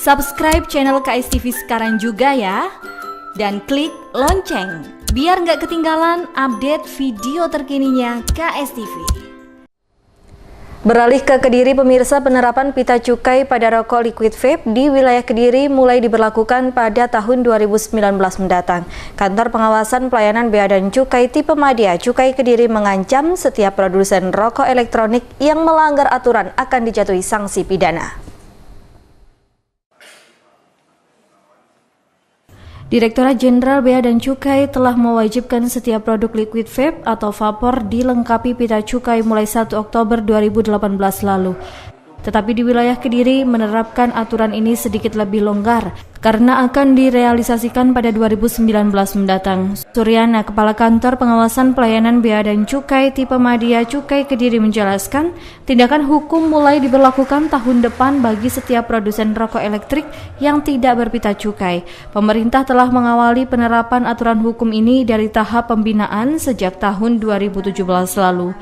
Subscribe channel KSTV sekarang juga ya. Dan klik lonceng, biar nggak ketinggalan update video terkininya KSTV. Beralih ke Kediri, pemirsa, penerapan pita cukai pada rokok liquid vape di wilayah Kediri mulai diberlakukan pada tahun 2019 mendatang. Kantor Pengawasan Pelayanan Bea dan Cukai Tipe Madya Cukai Kediri mengancam setiap produsen rokok elektronik yang melanggar aturan akan dijatuhi sanksi pidana. Direktorat Jenderal Bea dan Cukai telah mewajibkan setiap produk liquid vape atau vapor dilengkapi pita cukai mulai 1 Oktober 2018 lalu. Tetapi di wilayah Kediri menerapkan aturan ini sedikit lebih longgar karena akan direalisasikan pada 2019 mendatang. Suryana, Kepala Kantor Pengawasan Pelayanan Bea dan Cukai Tipe Madya Cukai Kediri menjelaskan, tindakan hukum mulai diberlakukan tahun depan bagi setiap produsen rokok elektrik yang tidak berpita cukai. Pemerintah telah mengawali penerapan aturan hukum ini dari tahap pembinaan sejak tahun 2017 lalu.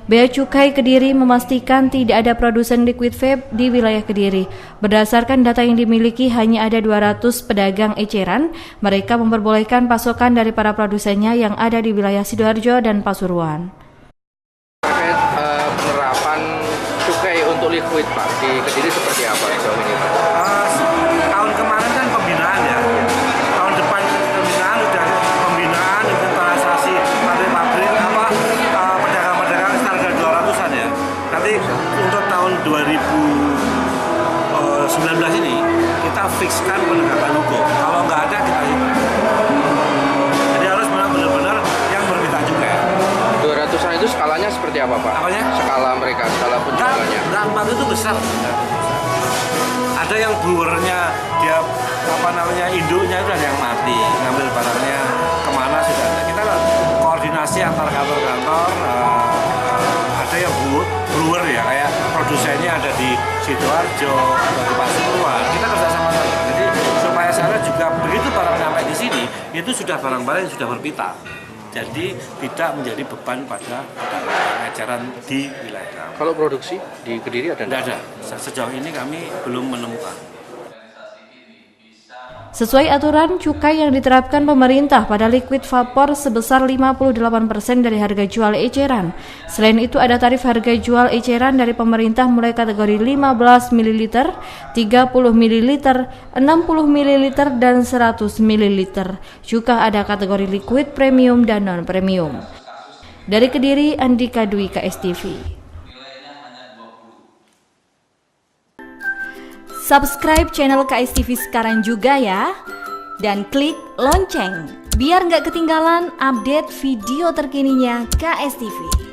Bea Cukai Kediri memastikan tidak ada produsen liquid vape di wilayah Kediri. Berdasarkan data yang dimiliki, hanya ada 200 pedagang eceran. Mereka memperbolehkan pasokan dari para produsennya yang ada di wilayah Sidoarjo dan Pasuruan. Penerapan cukai untuk liquid, Pak, di Kediri seperti apa sejauh ini, Pak? Tahun kemarin kan pembinaan ya. Tahun depan pembinaan sudah pembinaan inventarisasi pabrik-pabrik pedagang-pedagang sekitar 200-an ya. Nanti untuk tahun 2019 ini kita fikskan penegakan hukum. Kalau nggak ada kita hitung. Jadi harus benar-benar yang berpita cukai. 200-an itu skalanya seperti apa, Pak? Apanya? Skala mereka, skala penjualannya. Dampak itu besar. Ada yang brewernya dia induknya itu ada yang mati, ngambil barangnya kemana sudah ada. Kita koordinasi antar kantor-kantor, ada yang brewer ya, kayak produsennya ada di Sidoarjo atau di Pasuruan. Kita kerjasama saja. Jadi supaya sana juga begitu barang sampai di sini itu sudah barang-barang yang sudah berpita. Jadi tidak menjadi beban pada eceran di wilayah kami. Kalau produksi di Kediri ada? Tidak ada. Sejauh ini kami belum menemukan. Sesuai aturan, cukai yang diterapkan pemerintah pada liquid vapor sebesar 58% dari harga jual eceran. Selain itu ada tarif harga jual eceran dari pemerintah mulai kategori 15 ml, 30 ml, 60 ml, dan 100 ml. Juga ada kategori liquid premium dan non-premium. Dari Kediri, Andika Dwi, KSTV. Subscribe channel KSTV sekarang juga ya. Dan klik lonceng, biar nggak ketinggalan update video terkininya KSTV.